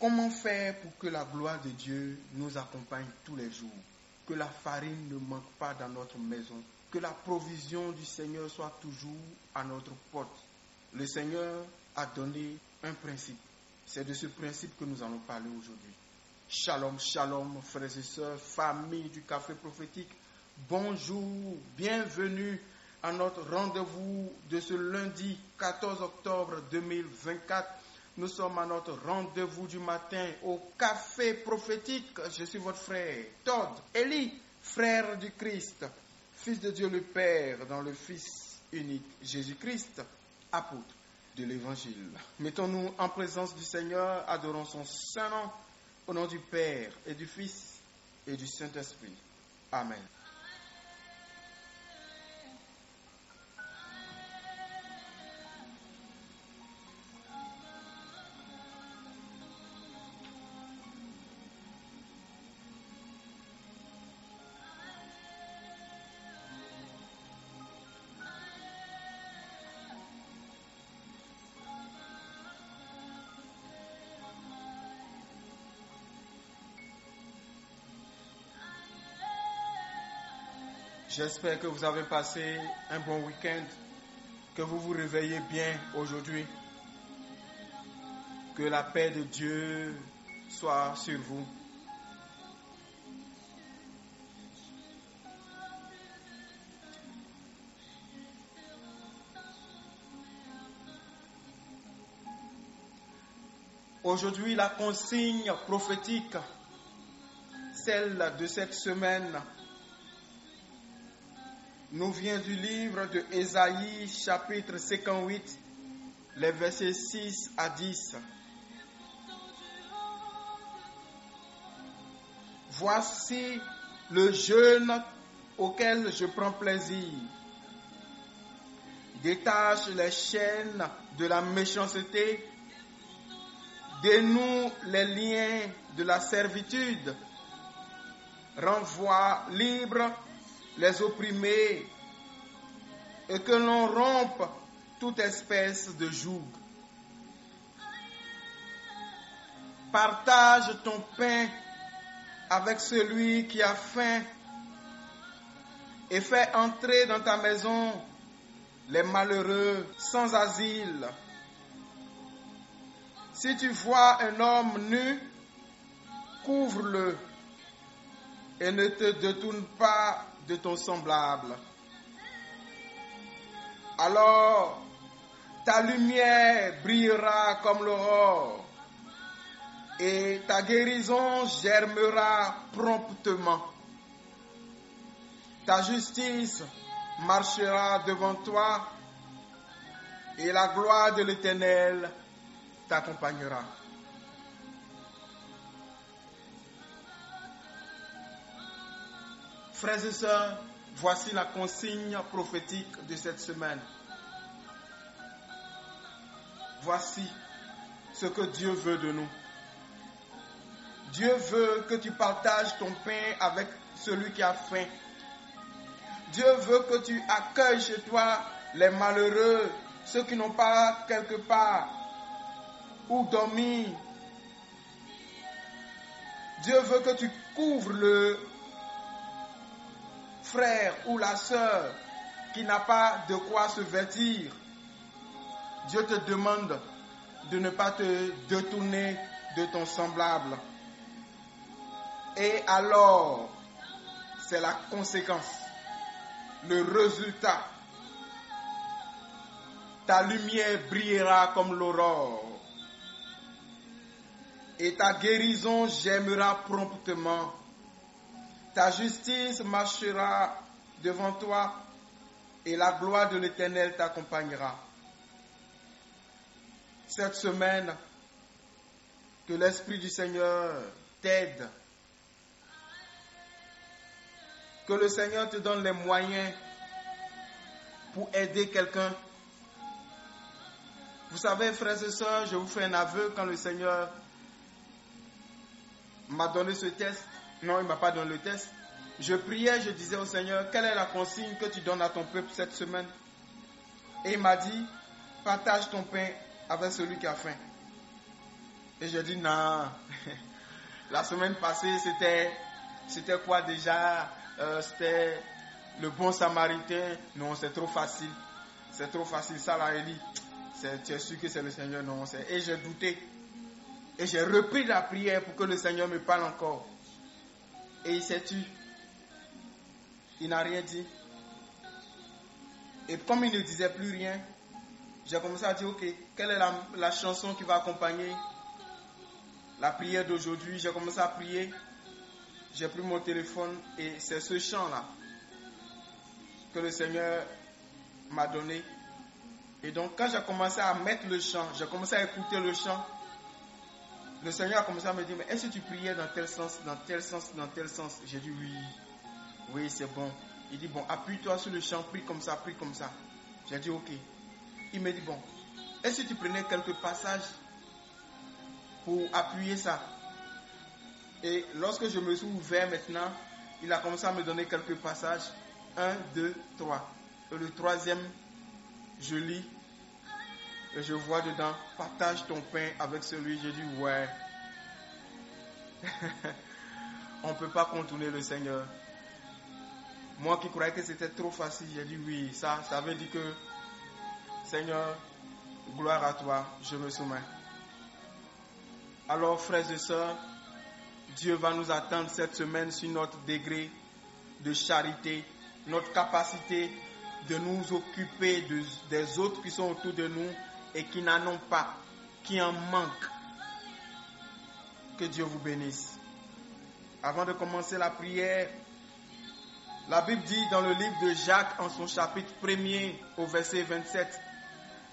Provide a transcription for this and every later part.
Comment faire pour que la gloire de Dieu nous accompagne tous les jours? Que la farine ne manque pas dans notre maison. Que la provision du Seigneur soit toujours à notre porte. Le Seigneur a donné un principe. C'est de ce principe que nous allons parler aujourd'hui. Shalom, shalom, frères et sœurs, famille du café prophétique. Bonjour, bienvenue à notre rendez-vous de ce lundi 14 octobre 2024. Nous sommes à notre rendez-vous du matin au café prophétique. Je suis votre frère Todd Eli, frère du Christ, fils de Dieu le Père, dans le Fils unique Jésus-Christ, apôtre de l'Évangile. Mettons-nous en présence du Seigneur, adorons son saint nom, au nom du Père et du Fils et du Saint-Esprit. Amen. J'espère que vous avez passé un bon week-end, que vous vous réveillez bien aujourd'hui, que la paix de Dieu soit sur vous. Aujourd'hui, la consigne prophétique, celle de cette semaine, nous vient du livre de Ésaïe, chapitre 58, les versets 6 à 10. Voici le jeûne auquel je prends plaisir. Détache les chaînes de la méchanceté, dénoue les liens de la servitude, renvoie libre les opprimés, et que l'on rompe toute espèce de joug. Partage ton pain avec celui qui a faim, et fais entrer dans ta maison les malheureux sans asile. Si tu vois un homme nu, couvre-le et ne te détourne pas de ton semblable. Alors, ta lumière brillera comme l'aurore et ta guérison germera promptement. Ta justice marchera devant toi et la gloire de l'Éternel t'accompagnera. Frères et sœurs, voici la consigne prophétique de cette semaine. Voici ce que Dieu veut de nous. Dieu veut que tu partages ton pain avec celui qui a faim. Dieu veut que tu accueilles chez toi les malheureux, ceux qui n'ont pas quelque part où dormir. Dieu veut que tu couvres le frère ou la sœur qui n'a pas de quoi se vêtir. Dieu te demande de ne pas te détourner de ton semblable. Et alors, c'est la conséquence, le résultat. Ta lumière brillera comme l'aurore et ta guérison germera promptement. Ta justice marchera devant toi et la gloire de l'Éternel t'accompagnera. Cette semaine, que l'Esprit du Seigneur t'aide. Que le Seigneur te donne les moyens pour aider quelqu'un. Vous savez, frères et sœurs, je vous fais un aveu quand le Seigneur m'a donné ce test. Non, il ne m'a pas donné le test. Je priais, je disais au Seigneur, quelle est la consigne que tu donnes à ton peuple cette semaine? Et il m'a dit, partage ton pain avec celui qui a faim. Et je dis non. La semaine passée, c'était quoi déjà? C'était le bon samaritain. Non, c'est trop facile. C'est trop facile. Ça, là, Élie. Tu es sûr que c'est le Seigneur? Non. Et j'ai douté. Et j'ai repris la prière pour que le Seigneur me parle encore. Et il s'est tu. Il n'a rien dit. Et comme il ne disait plus rien, j'ai commencé à dire, ok, quelle est la chanson qui va accompagner la prière d'aujourd'hui? J'ai commencé à prier. J'ai pris mon téléphone et c'est ce chant-là que le Seigneur m'a donné. Et donc, quand j'ai commencé à mettre le chant, j'ai commencé à écouter le chant, le Seigneur a commencé à me dire, mais est-ce que tu priais dans tel sens, dans tel sens, dans tel sens? J'ai dit oui. Oui, c'est bon. Il dit, bon, appuie-toi sur le chant, prie comme ça, prie comme ça. J'ai dit, ok. Il me dit, bon, est-ce que tu prenais quelques passages pour appuyer ça? Et lorsque je me suis ouvert maintenant, il a commencé à me donner quelques passages. 1, 2, 3. Et le troisième, je lis. Et je vois dedans, partage ton pain avec celui. J'ai dit, ouais. On ne peut pas contourner le Seigneur. Moi qui croyais que c'était trop facile, j'ai dit oui. Ça veut dire que, Seigneur, gloire à toi, je me soumets. Alors, frères et sœurs, Dieu va nous attendre cette semaine sur notre degré de charité, notre capacité de nous occuper des autres qui sont autour de nous et qui n'en ont pas, qui en manquent. Que Dieu vous bénisse. Avant de commencer la prière, la Bible dit dans le livre de Jacques, en son chapitre 1er, au verset 27,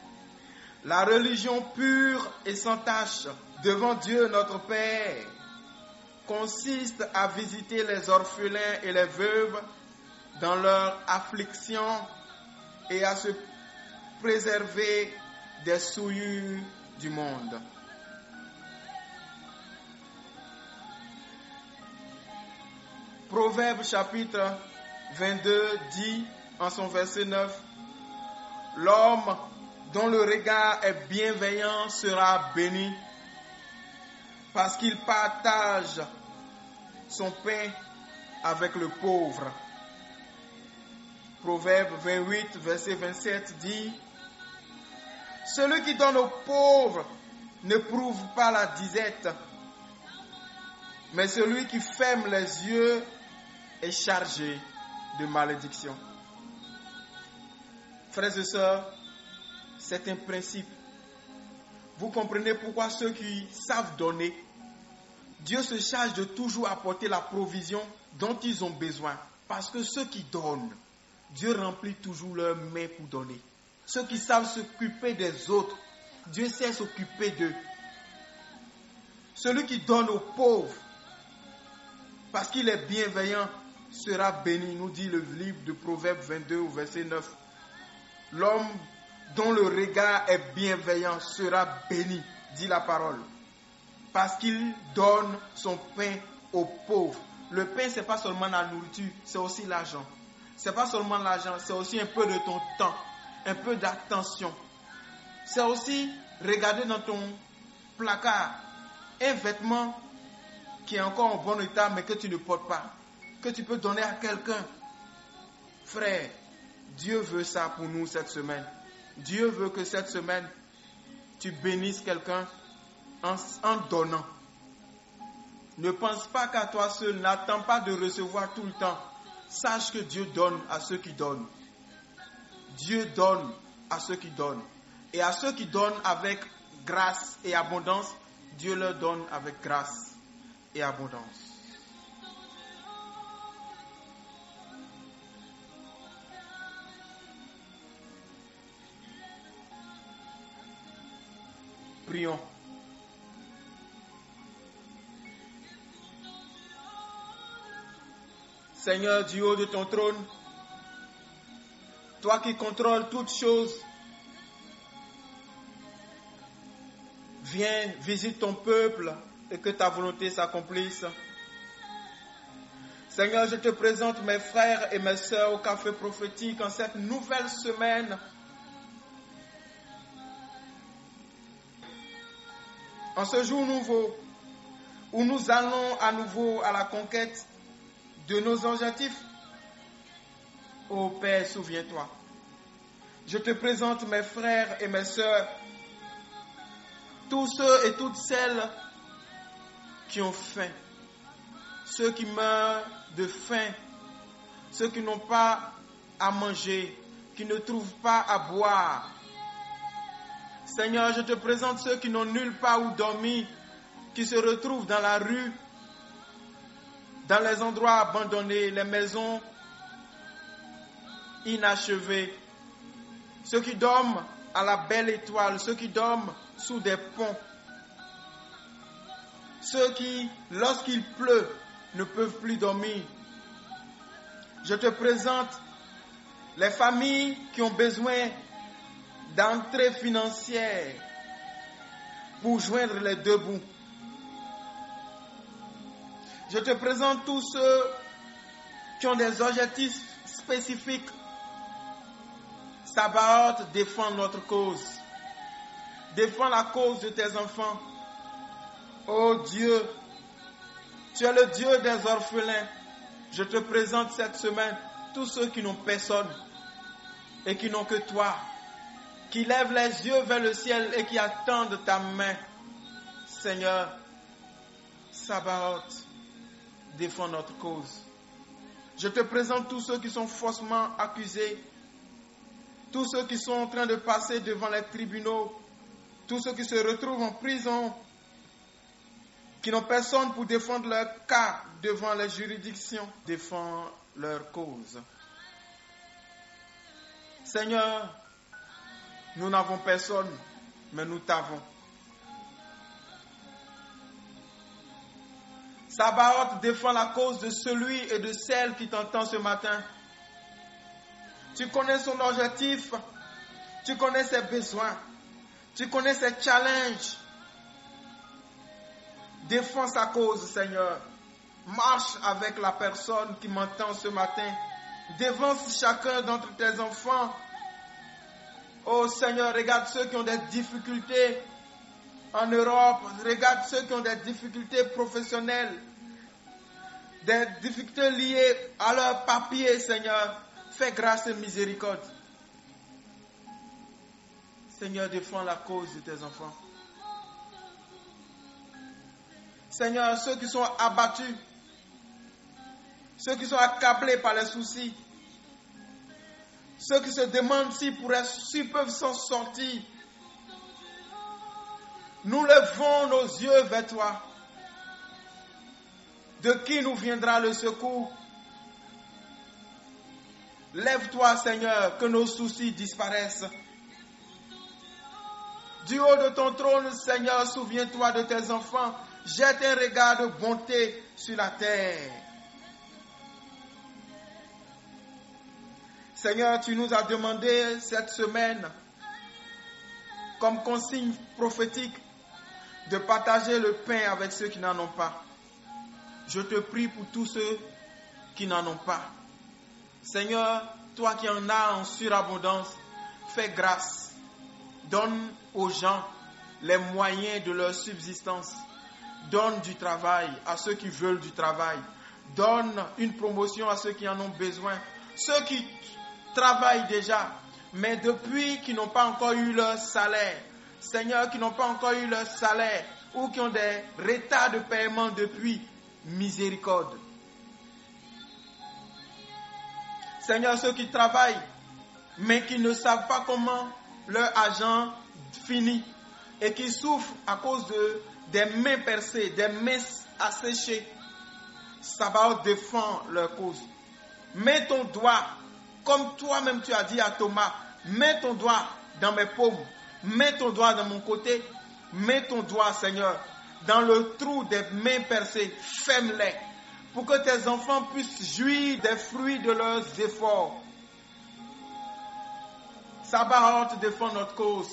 « La religion pure et sans tache devant Dieu notre Père consiste à visiter les orphelins et les veuves dans leur affliction et à se préserver des souillures du monde. » Proverbe chapitre 22 dit en son verset 9, « L'homme dont le regard est bienveillant sera béni parce qu'il partage son pain avec le pauvre. » Proverbe 28 verset 27 dit, « Celui qui donne aux pauvres ne prouve pas la disette, mais celui qui ferme les yeux est chargé de malédiction. » Frères et sœurs, c'est un principe. Vous comprenez pourquoi ceux qui savent donner, Dieu se charge de toujours apporter la provision dont ils ont besoin. Parce que ceux qui donnent, Dieu remplit toujours leurs mains pour donner. Ceux qui savent s'occuper des autres, Dieu sait s'occuper d'eux. Celui qui donne aux pauvres, parce qu'il est bienveillant, sera béni, nous dit le livre de Proverbe 22 au verset 9. L'homme dont le regard est bienveillant sera béni, dit la parole, parce qu'il donne son pain aux pauvres. Le pain, ce n'est pas seulement la nourriture, c'est aussi l'argent. Ce n'est pas seulement l'argent, c'est aussi un peu de ton temps, un peu d'attention. C'est aussi regarder dans ton placard un vêtement qui est encore en bon état mais que tu ne portes pas, que tu peux donner à quelqu'un. Frère, Dieu veut ça pour nous cette semaine. Dieu veut que cette semaine, tu bénisses quelqu'un en donnant. Ne pense pas qu'à toi seul, n'attends pas de recevoir tout le temps. Sache que Dieu donne à ceux qui donnent. Dieu donne à ceux qui donnent. Et à ceux qui donnent avec grâce et abondance, Dieu leur donne avec grâce et abondance. Prions. Seigneur, du haut de ton trône, toi qui contrôles toutes choses, viens, visite ton peuple et que ta volonté s'accomplisse. Seigneur, je te présente mes frères et mes sœurs au café prophétique en cette nouvelle semaine. En ce jour nouveau, où nous allons à nouveau à la conquête de nos objectifs, ô Père, souviens-toi. Je te présente mes frères et mes sœurs, tous ceux et toutes celles qui ont faim, ceux qui meurent de faim, ceux qui n'ont pas à manger, qui ne trouvent pas à boire. Seigneur, je te présente ceux qui n'ont nulle part où dormir, qui se retrouvent dans la rue, dans les endroits abandonnés, les maisons inachevées, ceux qui dorment à la belle étoile, ceux qui dorment sous des ponts, ceux qui, lorsqu'il pleut, ne peuvent plus dormir. Je te présente les familles qui ont besoin d'entrée financière pour joindre les deux bouts. Je te présente tous ceux qui ont des objectifs spécifiques. Sabaoth, défends notre cause. Défends la cause de tes enfants. Oh Dieu, tu es le Dieu des orphelins. Je te présente cette semaine tous ceux qui n'ont personne et qui n'ont que toi, qui lèvent les yeux vers le ciel et qui attendent ta main. Seigneur, Sabaoth, défends notre cause. Je te présente tous ceux qui sont faussement accusés, tous ceux qui sont en train de passer devant les tribunaux, tous ceux qui se retrouvent en prison, qui n'ont personne pour défendre leur cas devant les juridictions. Défends leur cause. Seigneur, nous n'avons personne, mais nous t'avons. Sabaoth, défend la cause de celui et de celle qui t'entend ce matin. Tu connais son objectif, tu connais ses besoins, tu connais ses challenges. Défends sa cause, Seigneur. Marche avec la personne qui m'entend ce matin. Dévance chacun d'entre tes enfants. Oh Seigneur, regarde ceux qui ont des difficultés en Europe. Regarde ceux qui ont des difficultés professionnelles. Des difficultés liées à leurs papiers, Seigneur. Fais grâce et miséricorde. Seigneur, défends la cause de tes enfants. Seigneur, ceux qui sont abattus, ceux qui sont accablés par les soucis, ceux qui se demandent s'ils peuvent s'en sortir, nous levons nos yeux vers toi. De qui nous viendra le secours? Lève-toi, Seigneur, que nos soucis disparaissent. Du haut de ton trône, Seigneur, souviens-toi de tes enfants. Jette un regard de bonté sur la terre. Seigneur, tu nous as demandé cette semaine, comme consigne prophétique, de partager le pain avec ceux qui n'en ont pas. Je te prie pour tous ceux qui n'en ont pas. Seigneur, toi qui en as en surabondance, fais grâce. Donne aux gens les moyens de leur subsistance. Donne du travail à ceux qui veulent du travail. Donne une promotion à ceux qui en ont besoin. Ceux qui travaillent déjà, mais depuis qui n'ont pas encore eu leur salaire. Seigneur, qui n'ont pas encore eu leur salaire ou qui ont des retards de paiement depuis, miséricorde. Seigneur, ceux qui travaillent, mais qui ne savent pas comment leur argent finit et qui souffrent à cause des mains percées, des mains asséchées. Sabaoth défend leur cause. Mets ton doigt, comme toi-même tu as dit à Thomas, mets ton doigt dans mes paumes, mets ton doigt dans mon côté, mets ton doigt, Seigneur, dans le trou des mains percées, ferme-les, pour que tes enfants puissent jouir des fruits de leurs efforts. Sabaoth défend notre cause.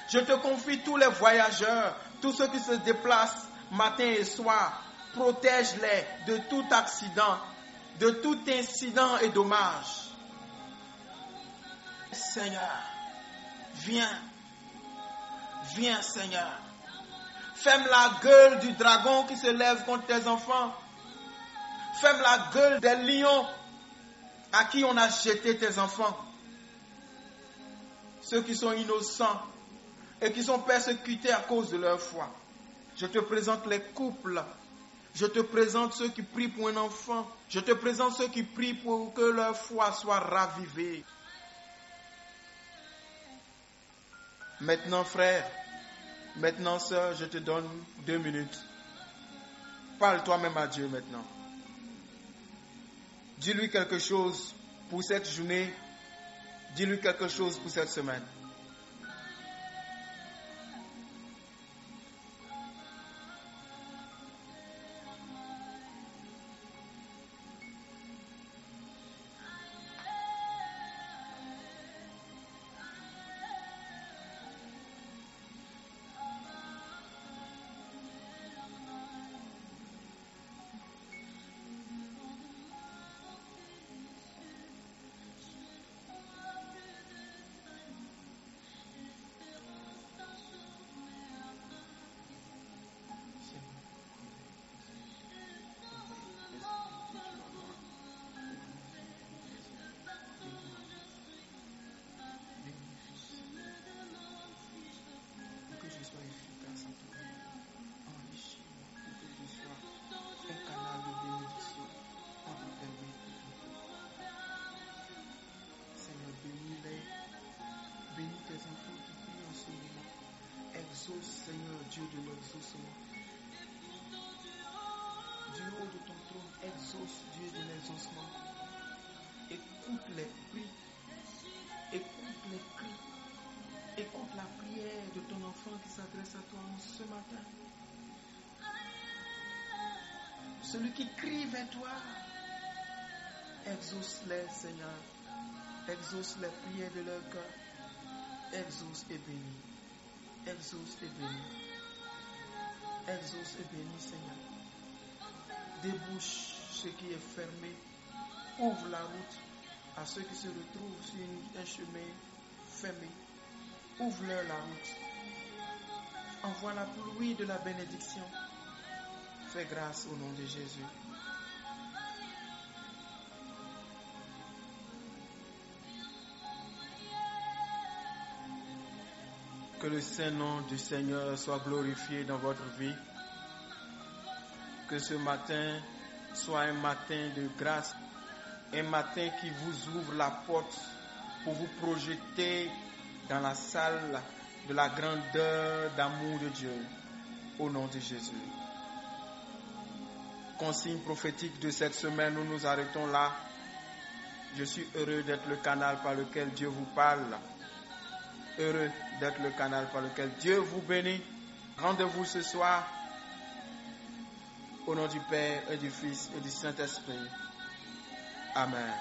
Je te confie tous les voyageurs, tous ceux qui se déplacent matin et soir. Protège-les de tout accident, de tout incident et dommage. Seigneur, viens, Seigneur. Ferme la gueule du dragon qui se lève contre tes enfants. Ferme la gueule des lions à qui on a jeté tes enfants. Ceux qui sont innocents et qui sont persécutés à cause de leur foi. Je te présente les couples. Je te présente ceux qui prient pour un enfant. Je te présente ceux qui prient pour que leur foi soit ravivée. Maintenant, frère, maintenant, sœur, je te donne 2 minutes. Parle toi-même à Dieu maintenant. Dis-lui quelque chose pour cette journée. Dis-lui quelque chose pour cette semaine. Exauce, Seigneur, Dieu de l'exaucement. Du haut de ton trône, exauce, Dieu de l'exaucement. Écoute les cris. Écoute les cris. Écoute la prière de ton enfant qui s'adresse à toi ce matin. Celui qui crie vers toi, exauce-les, Seigneur. Exauce les prières de leur cœur. Exauce et bénis. Exauce et bénis. Exauce et bénis, Seigneur. Débouche ce qui est fermé. Ouvre la route à ceux qui se retrouvent sur un chemin fermé. Ouvre-leur la route. Envoie la pluie de la bénédiction. Fais grâce au nom de Jésus. Que le saint nom du Seigneur soit glorifié dans votre vie. Que ce matin soit un matin de grâce. Un matin qui vous ouvre la porte pour vous projeter dans la salle de la grandeur d'amour de Dieu. Au nom de Jésus. Consigne prophétique de cette semaine, nous nous arrêtons là. Je suis heureux d'être le canal par lequel Dieu vous parle. Heureux d'être le canal par lequel Dieu vous bénit. Rendez-vous ce soir au nom du Père et du Fils et du Saint-Esprit. Amen.